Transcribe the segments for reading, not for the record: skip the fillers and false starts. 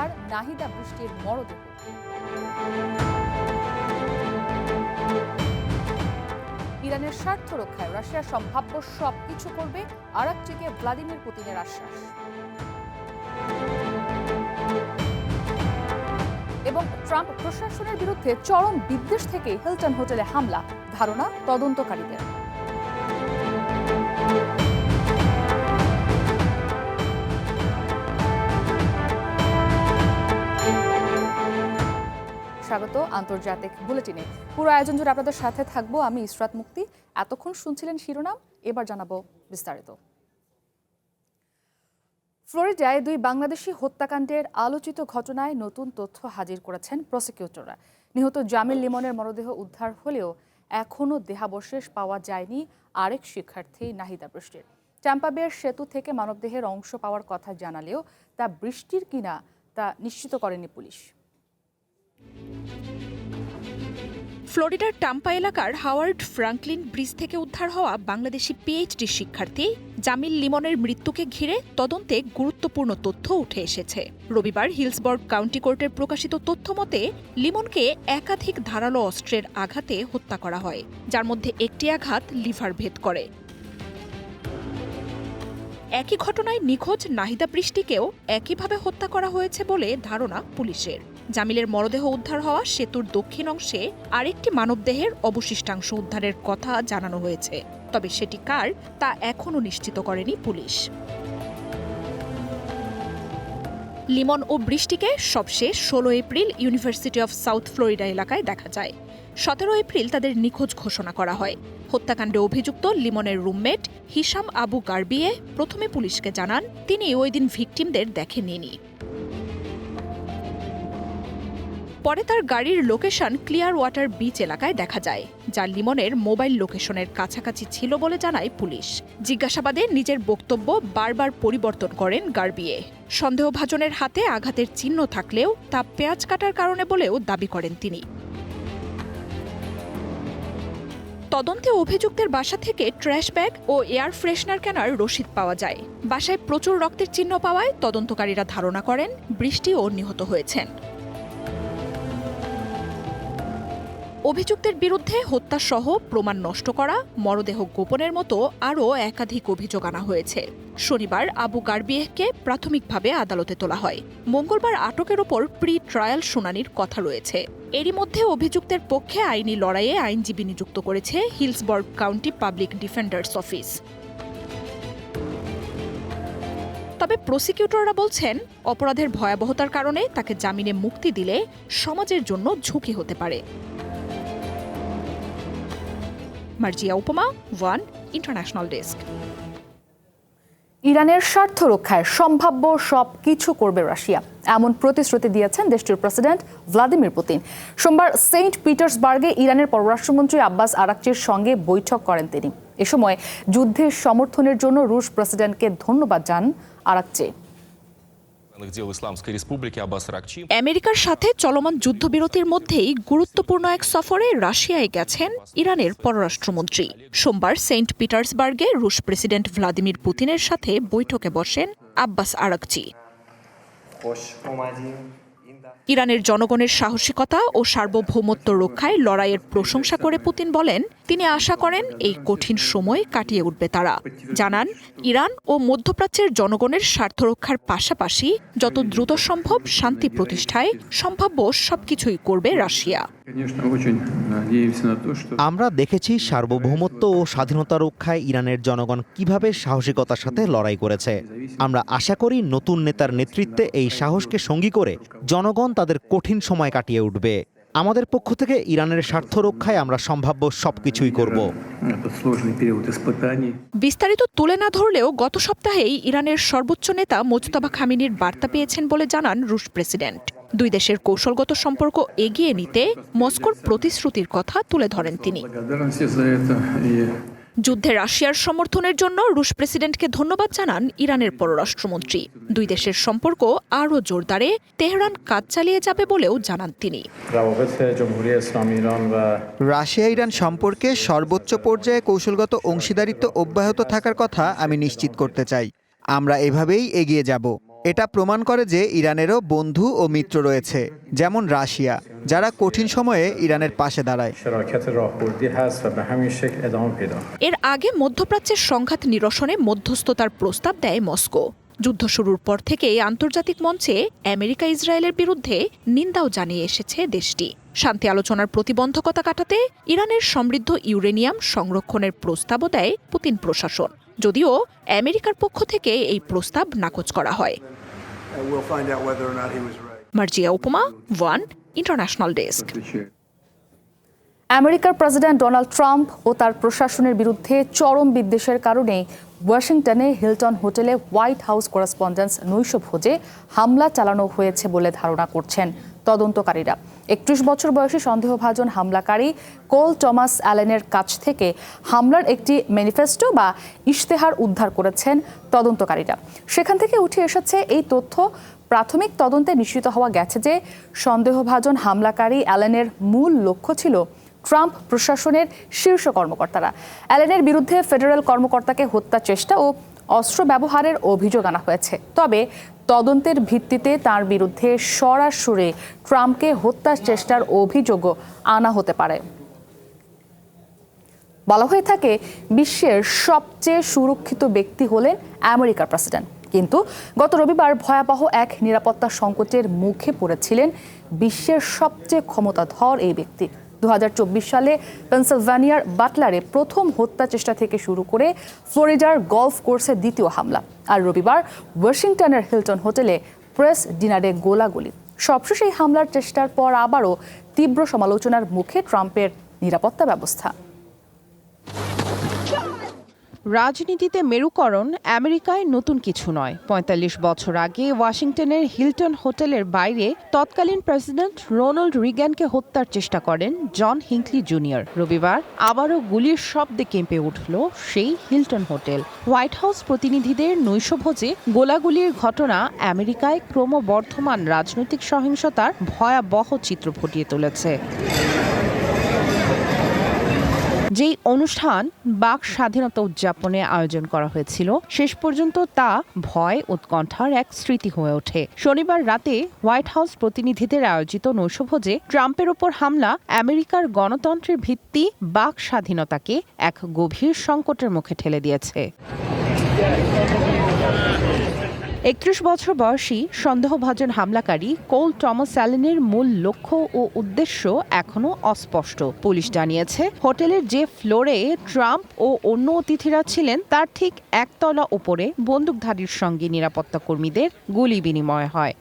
এলাকার নাহিদা বৃষ্টির মরদেহ। ইরানের স্বার্থ রক্ষায় রাশিয়া সম্ভাব্য সবকিছু করবে, আরাকচিকে ভ্লাদিমির পুতিনের আশ্বাস। এবং ট্রাম্প প্রশাসনের বিরুদ্ধে চরম বিদ্বেষ থেকে হিলটন হোটেলে হামলা, ধারণা তদন্তকারীদের। স্বাগত আন্তর্জাতিক বুলেটিনে। পুরো আয়োজন জুড়ে আপনাদের সাথে থাকবো আমি ইসরাত মুক্তি। এতক্ষণ শুনছিলেন শিরোনাম, এবার জানাবো বিস্তারিত। ফ্লোরিডায় 2 বাংলাদেশি হত্যাকাণ্ডের আলোচিত ঘটনায় নতুন তথ্য হাজির করেছেন প্রসিকিউটররা। নিহত জামিল লিমনের মরদেহ উদ্ধার হলেও এখনও দেহাবশেষ পাওয়া যায়নি আরেক শিক্ষার্থী নাহিদা বৃষ্টির। ট্যাম্পা বের সেতু থেকে মানবদেহের অংশ পাওয়ার কথা জানালেও তা বৃষ্টির কিনা তা নিশ্চিত করেনি পুলিশ। ফ্লোরিডার টাম্পা এলাকার হাওয়ার্ড ফ্রাঙ্কলিন ব্রিজ থেকে উদ্ধার হওয়া বাংলাদেশি পিএইচডি শিক্ষার্থী জামিল লিমনের মৃত্যুকে ঘিরে তদন্তে গুরুত্বপূর্ণ তথ্য উঠে এসেছে। রবিবার হিলসবর্গ কাউন্টি কোর্টের প্রকাশিত তথ্য মতে লিমনকে একাধিক ধারালো অস্ত্রের আঘাতে হত্যা করা হয়, যার মধ্যে একটি আঘাত লিভার ভেদ করে। একই ঘটনায় নিখোঁজ নাহিদা বৃষ্টিকেও একইভাবে হত্যা করা হয়েছে বলে ধারণা পুলিশের। জামিলের মরদেহ উদ্ধার হওয়া সেতুর দক্ষিণ অংশে আরেকটি মানবদেহের অবশিষ্টাংশ উদ্ধারের কথা জানানো হয়েছে, তবে সেটি কার তা এখনও নিশ্চিত করেনি পুলিশ। লিমন ও বৃষ্টিকে সবশেষ 16 April university of south Florida এলাকায় দেখা যায়। 17 এপ্রিল তাদের নিখোঁজ ঘোষণা করা হয়। হত্যাকাণ্ডে অভিযুক্ত লিমনের রুমমেট হিশাম আবু গার্বিয়ে প্রথমে পুলিশকে জানান তিনি ওই দিন ভিকটিমদের দেখেননি। পরে তার গাড়ির লোকেশন ক্লিয়ার ওয়াটার বিচ এলাকায় দেখা যায়, যা লিমনের মোবাইল লোকেশনের কাছাকাছি ছিল বলে জানায় পুলিশ। জিজ্ঞাসাবাদে নিজের বক্তব্য বারবার পরিবর্তন করেন গার্বিয়ে। সন্দেহভাজনের হাতে আঘাতের চিহ্ন থাকলেও তা পেঁয়াজ কাটার কারণে বলেও দাবি করেন তিনি। তদন্তে অভিযুক্তের বাসা থেকে ট্র্যাশ ব্যাগ ও এয়ার ফ্রেশনার কেনার রসিদ পাওয়া যায়। বাসায় প্রচুর রক্তের চিহ্ন পাওয়ায় তদন্তকারীরা ধারণা করেন বৃষ্টিও নিহত হয়েছেন। অভিযুক্তের বিরুদ্ধে হত্যাসহ প্রমাণ নষ্ট করা, মরদেহ গোপনের মতো আরও একাধিক অভিযোগ আনা হয়েছে। শনিবার আবু গার্বিয়েহকে প্রাথমিকভাবে আদালতে তোলা হয়। মঙ্গলবার আটকের ওপর প্রি ট্রায়াল শুনানির কথা রয়েছে। এরই মধ্যে অভিযুক্তের পক্ষে আইনি লড়াইয়ে আইনজীবী নিযুক্ত করেছে হিলসবর্গ কাউন্টি পাবলিক ডিফেন্ডার্স অফিস। তবে প্রসিকিউটররা বলছেন অপরাধের ভয়াবহতার কারণে তাকে জামিনে মুক্তি দিলে সমাজের জন্য ঝুঁকি হতে পারে। মার্জিয়া উপমা, ওয়ান ইন্টারন্যাশনাল ডেস্ক। ইরানের স্বার্থ রক্ষায় সম্ভাব্য সবকিছু করবে রাশিয়া, এমন প্রতিশ্রুতি দিয়েছেন দেশটির প্রেসিডেন্ট ভ্লাদিমির পুতিন। সোমবার সেন্ট পিটার্সবার্গে ইরানের পররাষ্ট্রমন্ত্রী আব্বাস আরাকচির সঙ্গে বৈঠক করেন তিনি। এ সময় যুদ্ধের সমর্থনের জন্য রুশ প্রেসিডেন্টকে ধন্যবাদ জানান আরাকচি। আমেরিকার সাথে চলমান যুদ্ধবিরতির মধ্যেই গুরুত্বপূর্ণ এক সফরে রাশিয়ায় গেছেন ইরানের পররাষ্ট্রমন্ত্রী। সোমবার সেন্ট পিটার্সবার্গে রুশ প্রেসিডেন্ট ভ্লাদিমির পুতিনের সাথে বৈঠকে বসেন আব্বাস আরাকচি। ইরানের জনগণের সাহসিকতা ও সার্বভৌমত্ব রক্ষায় লড়াইয়ের প্রশংসা করে পুতিন বলেন তিনি আশা করেন এই কঠিন সময় কাটিয়ে উঠবে তারা। জানান ইরান ও মধ্যপ্রাচ্যের জনগণের স্বার্থ রক্ষার পাশাপাশি যত দ্রুত সম্ভব শান্তি প্রতিষ্ঠায় সম্ভাব্য সবকিছুই করবে রাশিয়া। আমরা দেখেছি সার্বভৌমত্ব ও স্বাধীনতা রক্ষায় ইরানের জনগণ কিভাবে সাহসিকতার সাথে লড়াই করেছে। আমরা আশা করি নতুন নেতার নেতৃত্বে এই সাহসকে সঙ্গী করে জনগণ তাদের কঠিন সময় কাটিয়ে উঠবে। আমাদের পক্ষ থেকে ইরানের স্বার্থ রক্ষায় আমরা সম্ভাব্য সবকিছুই করব। বিস্তারিত তুলে না ধরলেও গত সপ্তাহেই ইরানের সর্বোচ্চ নেতা মোজতবা খামেনির বার্তা পেয়েছেন বলে জানান রুশ প্রেসিডেন্ট। দুই দেশের কৌশলগত সম্পর্ক এগিয়ে নিতে মস্কোর প্রতিশ্রুতির কথা তুলে ধরেন তিনি। যুদ্ধে রাশিয়ার সমর্থনের জন্য রুশ প্রেসিডেন্টকে ধন্যবাদ জানান ইরানের পররাষ্ট্রমন্ত্রী। দুই দেশের সম্পর্ক আরও জোরদারে তেহরান কাজ চালিয়ে যাবে বলেও জানান তিনি। রাশিয়া ইরান সম্পর্কে সর্বোচ্চ পর্যায়ে কৌশলগত অংশীদারিত্ব অব্যাহত থাকার কথা আমি নিশ্চিত করতে চাই। আমরা এভাবেই এগিয়ে যাব। এটা প্রমাণ করে যে ইরানেরও বন্ধু ও মিত্র রয়েছে, যেমন রাশিয়া, যারা কঠিন সময়ে ইরানের পাশে দাঁড়ায়। এর আগে মধ্যপ্রাচ্যের সংঘাত নিরসনে মধ্যস্থতার প্রস্তাব দেয় মস্কো। যুদ্ধ শুরুর পর থেকে আন্তর্জাতিক মঞ্চে আমেরিকা ইসরায়েলের বিরুদ্ধে নিন্দাও জানিয়ে এসেছে দেশটি। শান্তি আলোচনার প্রতিবন্ধকতা কাটাতে ইরানের সমৃদ্ধ ইউরেনিয়াম সংরক্ষণের প্রস্তাবও দেয় পুতিন প্রশাসন, যদিও আমেরিকার পক্ষ থেকে এই প্রস্তাব নাকচ করা হয়। মার্জিয়া উপমা, ওয়ান ইন্টারন্যাশনাল ডেস্ক। আমেরিকার প্রেসিডেন্ট ডোনাল্ড ট্রাম্প ও তার প্রশাসনের বিরুদ্ধে চরম বিদ্বেষের কারণে ওয়াশিংটনে হিলটন হোটেলে হোয়াইট হাউস করেসপন্ডেন্স নৈশভোজে হামলা চালানো হয়েছে বলে ধারণা করছেন তদন্তকারীরা। 31 বছর বয়সী সন্দেহভাজন হামলাকারী কোল টমাস অ্যালেনের কাছ থেকে হামলার একটি ম্যানিফেস্টো বা ইশতেহার উদ্ধার করেছেন তদন্তকারীরা। সেখান থেকে উঠে এসেছে এই তথ্য। প্রাথমিক তদন্তে নিশ্চিত হওয়া গেছে যে সন্দেহভাজন হামলাকারী অ্যালেনের মূল লক্ষ্য ছিল ট্রাম্প প্রশাসনের শীর্ষ কর্মকর্তারা। অ্যালেনের বিরুদ্ধে ফেডারেল কর্মকর্তাকে হত্যা চেষ্টা ও অস্ত্র ব্যবহারের অভিযোগ আনা হয়েছে। তবে তদন্তের ভিত্তিতে তার বিরুদ্ধে সরাসরি ট্রাম্পকে হত্যার চেষ্টার অভিযোগও আনা হতে পারে। বলা হয়ে থাকে বিশ্বের সবচেয়ে সুরক্ষিত ব্যক্তি হলেন আমেরিকার প্রেসিডেন্ট, কিন্তু গত রবিবার ভয়াবহ এক নিরাপত্তা সংকটের মুখে পড়েছিলেন বিশ্বের সবচেয়ে ক্ষমতাধর এই ব্যক্তি। 2024 সালে পেনসিলভানিয়ার বাটলারে প্রথম হত্যা চেষ্টা থেকে শুরু করে ফ্লোরিডার গলফ কোর্সে দ্বিতীয় হামলা, আর রবিবার ওয়াশিংটনের হিলটন হোটেলে প্রেস ডিনারে গোলাগুলি। সবশেষ এই হামলার চেষ্টার পর আবারও তীব্র সমালোচনার মুখে ট্রাম্পের নিরাপত্তা ব্যবস্থা। রাজনীতিতে মেরুকরণ আমেরিকায় নতুন কিছু নয়। ৪৫ বছর আগে ওয়াশিংটনের হিলটন হোটেলের বাইরে তৎকালীন প্রেসিডেন্ট রোনাল্ড রিগ্যানকে হত্যার চেষ্টা করেন জন হিঙ্কলি জুনিয়র। রবিবার আবারও গুলির শব্দে কেঁপে উঠল সেই হিলটন হোটেল। হোয়াইট হাউস প্রতিনিধিদের নৈশভোজে গোলাগুলির ঘটনা আমেরিকায় ক্রমবর্ধমান রাজনৈতিক সহিংসতার ভয়াবহ চিত্র ফুটিয়ে তুলেছে। যেই অনুষ্ঠান বাক স্বাধীনতা উদযাপনে আয়োজন করা হয়েছিল, শেষ পর্যন্ত তা ভয় উৎকণ্ঠার এক স্মৃতি হয়ে ওঠে। শনিবার রাতে হোয়াইট হাউস প্রতিনিধিদের আয়োজিত নৈশভোজে ট্রাম্পের ওপর হামলা আমেরিকার গণতন্ত্রের ভিত্তি বাক স্বাধীনতাকে এক গভীর সংকটের মুখে ঠেলে দিয়েছে। 31 বছর বয়সী সন্দেহভাজন হামলাকারী কোল টমাস অ্যালেনের মূল লক্ষ্য ও উদ্দেশ্য এখনও অস্পষ্ট। পুলিশ জানিয়েছে, হোটেলের যে ফ্লোরে ট্রাম্প ও অন্য অতিথিরা ছিলেন তার ঠিক একতলা উপরে বন্দুকধারীর সঙ্গে নিরাপত্তা কর্মীদের গুলি বিনিময় হয়।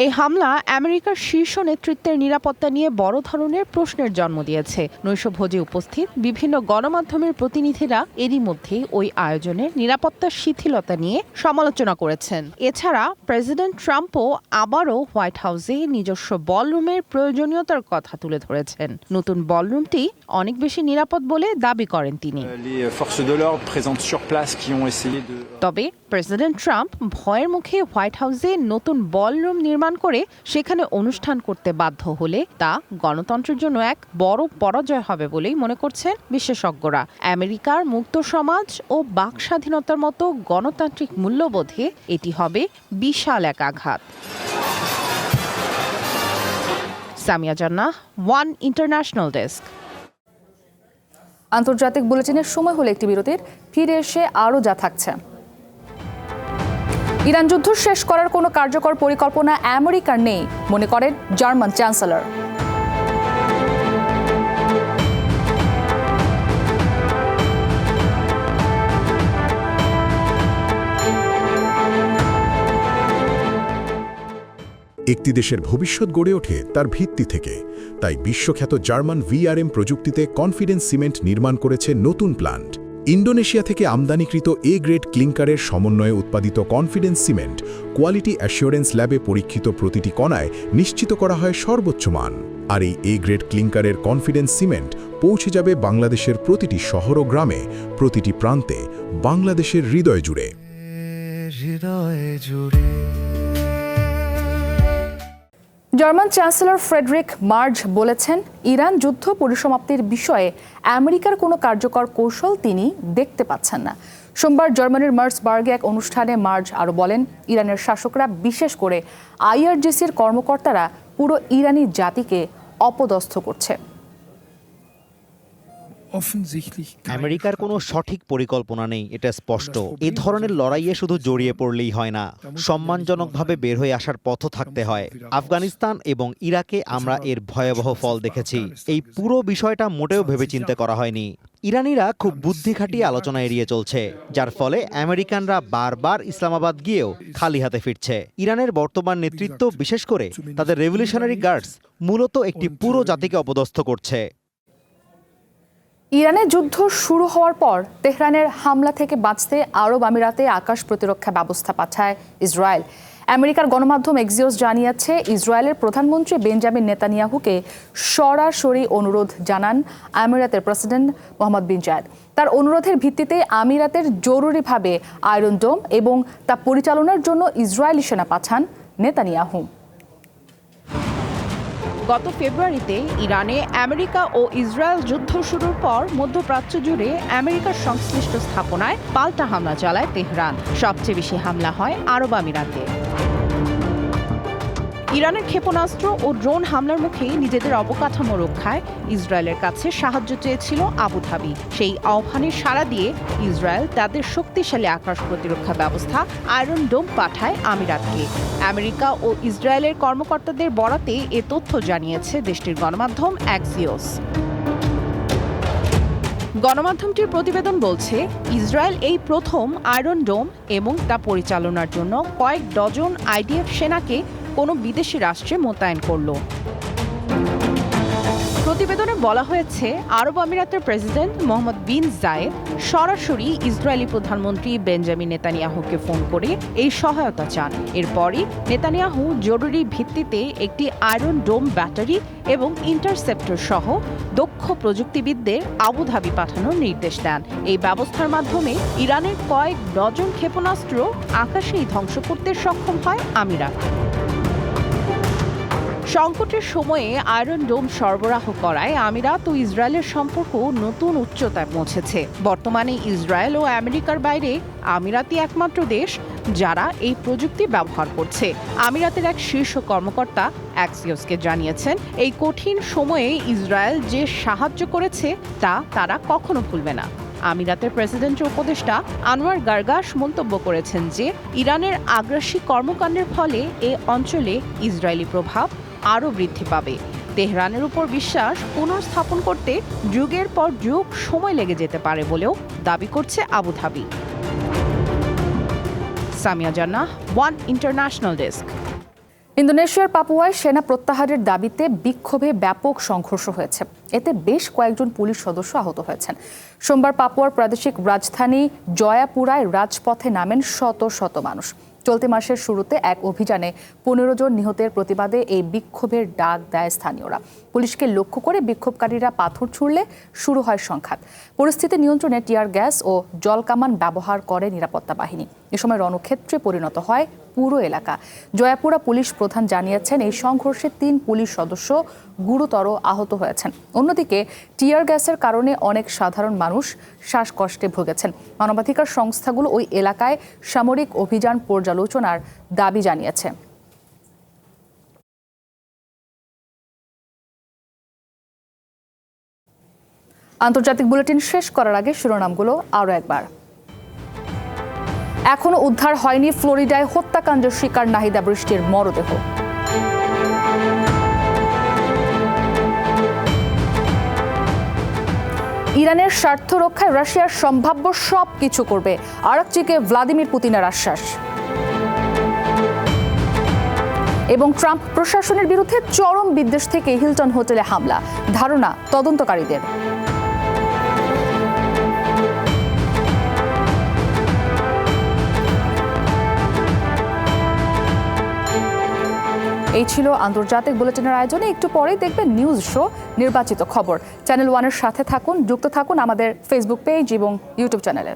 এই হামলা আমেরিকার শীর্ষ নেতৃত্বের নিরাপত্তা নিয়ে বড় ধরনের প্রশ্নের জন্ম দিয়েছে। নৈশভোজে উপস্থিত বিভিন্ন গণমাধ্যমের প্রতিনিধিরা এরই মধ্যে ওই আয়োজনের নিরাপত্তার শিথিলতা নিয়ে সমালোচনা করেছেন। এছাড়া প্রেসিডেন্ট ট্রাম্পও আবারও হোয়াইট হাউসে নিজস্ব বলরুমের প্রয়োজনীয়তার কথা তুলে ধরেছেন। নতুন বলরুমটি অনেক বেশি নিরাপদ বলে দাবি করেন তিনি। তবে প্রেসিডেন্ট ট্রাম্প ভয়ের মুখে হোয়াইট হাউসে নতুন বলরুম নির্মাণ করে সেখানে অনুষ্ঠান করতে বাধ্য হলে তা গণতন্ত্রের জন্য এক বড় পরাজয় হবে বলেই মনে করছেন বিশেষজ্ঞরা। আমেরিকার মুক্ত সমাজ ও বাক স্বাধীনতার মতো গণতান্ত্রিক মূল্যবোধে এটি হবে বিশাল এক আঘাত। সামিয়া জান্নাহ, ওয়ান ইন্টারন্যাশনাল ডেস্ক। আন্তর্জাতিক বুলেটিনের সময় হলো একটি বিরতির, ফিরে এসে আরও যা থাকছে। ইরান যুদ্ধ শেষ করার কোনো কার্যকর পরিকল্পনা আমেরিকার নেই মনে করেন জার্মান চ্যান্সেলর। একটি দেশের ভবিষ্যৎ গড়ে ওঠে তার ভিত্তি থেকে। তাই বিশ্বখ্যাত জার্মান ভিআরএম প্রযুক্তিতে কনফিডেন্স সিমেন্ট নির্মাণ করেছে নতুন প্ল্যান্ট। ইন্দোনেশিয়া থেকে আমদানিকৃত এ গ্রেড ক্লিংকারের সমন্বয়ে উৎপাদিত কনফিডেন্স সিমেন্ট কোয়ালিটি অ্যাসিওরেন্স ল্যাবে পরীক্ষিত প্রতিটি কণায় নিশ্চিত করা হয় সর্বোচ্চ মান। আর এই এ গ্রেড ক্লিংকারের কনফিডেন্স সিমেন্ট পৌঁছে যাবে বাংলাদেশের প্রতিটি শহর ও গ্রামে, প্রতিটি প্রান্তে, বাংলাদেশের হৃদয় জুড়ে। জার্মান চ্যান্সেলর ফ্রেডরিক মার্জ বলেছেন, ইরান যুদ্ধ পরিসমাপ্তির বিষয়ে আমেরিকার কোনো কার্যকর কৌশল তিনি দেখতে পাচ্ছেন না। সোমবার জার্মানির মার্সবার্গে এক অনুষ্ঠানে মার্জ আরও বলেন, ইরানের শাসকরা, বিশেষ করে আইআরজিসির কর্মকর্তারা পুরো ইরানি জাতিকে অপদস্থ করছে। আমেরিকার কোনো সঠিক পরিকল্পনা নেই, এটা স্পষ্ট। এ ধরনের লড়াইয়ে শুধু জড়িয়ে পড়লেই হয় না, সম্মানজনকভাবে বের হয়ে আসার পথও থাকতে হয়। আফগানিস্তান এবং ইরাকে আমরা এর ভয়াবহ ফল দেখেছি। এই পুরো বিষয়টা মোটেও ভেবেচিন্তে করা হয়নি। ইরানিরা খুব বুদ্ধি খাটিয়ে আলোচনা এড়িয়ে চলছে, যার ফলে আমেরিকানরা বারবার ইসলামাবাদ গিয়েও খালি হাতে ফিরছে। ইরানের বর্তমান নেতৃত্ব, বিশেষ করে তাদের রেভলিউশনারি গার্ডস, মূলত একটি পুরো জাতিকে অপদস্থ করছে। ইরানে যুদ্ধ শুরু হওয়ার পর তেহরানের হামলা থেকে বাঁচতে আরব আমিরাতে আকাশ প্রতিরক্ষা ব্যবস্থা পাঠায় ইসরায়েল। আমেরিকার গণমাধ্যম এক্সিওস জানিয়েছে, ইসরায়েলের প্রধানমন্ত্রী বেঞ্জামিন নেতানিয়াহুকে সরাসরি অনুরোধ জানান আমিরাতের প্রেসিডেন্ট মোহাম্মদ বিন জায়েদ। তার অনুরোধের ভিত্তিতে আমিরাতের জরুরিভাবে আয়রন ডোম এবং তা পরিচালনার জন্য ইসরায়েলি সেনা পাঠান নেতানিয়াহু। গত ফেব্রুয়ারিতে ইরানে আমেরিকা ও ইসরায়েল যুদ্ধ শুরুর পর মধ্যপ্রাচ্য জুড়ে আমেরিকার সংশ্লিষ্ট স্থাপনায় পাল্টা হামলা চালায় তেহরান। সবচেয়ে বেশি হামলা হয় আরব আমিরাতে। ইরানের ক্ষেপণাস্ত্র ও ড্রোন হামলার মুখে নিজেদের অবকাঠামো রক্ষায় ইসরায়েলের কাছে সাহায্য চেয়েছিল আবুধাবি। সেই আহ্বানে সাড়া দিয়ে ইসরায়েল তাদের শক্তিশালী আকাশ প্রতিরক্ষা ব্যবস্থা আয়রন ডোম পাঠায় আমিরাতকে। আমেরিকা ও ইসরায়েলের কর্মকর্তাদের বরাতে এ তথ্য জানিয়েছে দেশটির গণমাধ্যম অ্যাক্সিওস। গণমাধ্যমটির প্রতিবেদন বলছে, ইসরায়েল এই প্রথম আয়রন ডোম এবং তা পরিচালনার জন্য কয়েক ডজন আইডিএফ সেনাকে কোনো বিদেশি রাষ্ট্রে মোতায়েন করল। প্রতিবেদনে বলা হয়েছে, আরব আমিরাতের প্রেসিডেন্ট মোহাম্মদ বিন জায়েদ সরাসরি ইসরায়েলি প্রধানমন্ত্রী বেঞ্জামিন নেতানিয়াহুকে ফোন করে এই সহায়তা চান। এরপরই নেতানিয়াহু জরুরি ভিত্তিতে একটি আয়রন ডোম ব্যাটারি এবং ইন্টারসেপ্টর সহ দক্ষ প্রযুক্তিবিদদের আবুধাবি পাঠানোর নির্দেশ দেন। এই ব্যবস্থার মাধ্যমে ইরানের কয়েক ডজন ক্ষেপণাস্ত্র আকাশেই ধ্বংস করতে সক্ষম হয় আমিরাত। সংকটের সময়ে আয়রন ডোম সরবরাহ করায় আমিরাত ও ইসরায়েলের সম্পর্ক নতুন উচ্চতায় পৌঁছেছে। বর্তমানে ইসরায়েল ও আমেরিকার বাইরে আমিরাতই একমাত্র দেশ যারা এই প্রযুক্তি ব্যবহার করছে। আমিরাতের এক শীর্ষ কর্মকর্তা অ্যাক্সিওসকে জানিয়েছেন, এই কঠিন সময়ে ইসরায়েল যে সাহায্য করেছে তা তারা কখনো ভুলবে না। আমিরাতের প্রেসিডেন্টের উপদেষ্টা আনোয়ার গার্গাশ মন্তব্য করেছেন যে, ইরানের আগ্রাসী কর্মকাণ্ডের ফলে এ অঞ্চলে ইসরায়েলি প্রভাব আরও বৃদ্ধি পাবে। তেহরানের উপর বিশ্বাস পুনর্স্থাপন করতে যুগের পর যুগ সময় লেগে যেতে পারে বলেও দাবি করছে আবুধাবি। সামিয়া জান্নাহ, ওয়ান ইন্টারন্যাশনাল ডেস্ক। ইন্দোনেশিয়ার পাপুয়ায় সেনা প্রত্যাহারের দাবিতে বিক্ষোভে ব্যাপক সংঘর্ষ হয়েছে। এতে বেশ কয়েকজন পুলিশ সদস্য আহত হয়েছেন। সোমবার পাপুয়ার প্রাদেশিক রাজধানী জয়াপুরায় রাজপথে নামেন শত শত মানুষ। চলতি মাসের শুরুতে এক অভিযানে 15 জন নিহতের প্রতিবাদে এই বিক্ষোভের ডাক দেয় স্থানীয়রা। পুলিশকে লক্ষ্য করে বিক্ষোভকারীরা পাথর ছুড়লে শুরু হয় সংঘাত। পরিস্থিতি নিয়ন্ত্রণে টিয়ার গ্যাস ও জলকামান ব্যবহার করে নিরাপত্তা বাহিনী। এ সময় রণক্ষেত্রে পরিণত হয় পুরো এলাকা। জয়াপুরা পুলিশ প্রধান জানিয়েছেন, এই সংঘর্ষে 3 পুলিশ সদস্য গুরুতর আহত হয়েছেন। অন্যদিকে টিয়ার গ্যাসের কারণে অনেক সাধারণ মানুষ শ্বাসকষ্টে ভুগেছেন। মানবাধিকার সংস্থাগুলো ওই এলাকায় সামরিক অভিযান পর্যালোচনার দাবি জানিয়েছে। আন্তর্জাতিক বুলেটিন শেষ করার আগে শিরোনামগুলো আরও একবার। এখনো উদ্ধার হয়নি ফ্লোরিডায় হত্যাকাণ্ডের শিকার নাহিদা বৃষ্টির মরদেহ। ইরানের স্বার্থ রক্ষায় রাশিয়ার সম্ভাব্য সব কিছু করবে, আরাকচিকে ভ্লাদিমির পুতিনের আশ্বাস। এবং ট্রাম্প প্রশাসনের বিরুদ্ধে চরম বিদ্বেষ থেকে হিলটন হোটেলে হামলা, ধারণা তদন্তকারীদের। এই ছিল আন্তর্জাতিক বুলেটিনের আয়োজনে। একটু পরেই দেখবেন নিউজ শো নির্বাচিত খবর। চ্যানেল 1-এর সাথে থাকুন, যুক্ত থাকুন আমাদের ফেসবুক পেজ এবং ইউটিউব চ্যানেলে।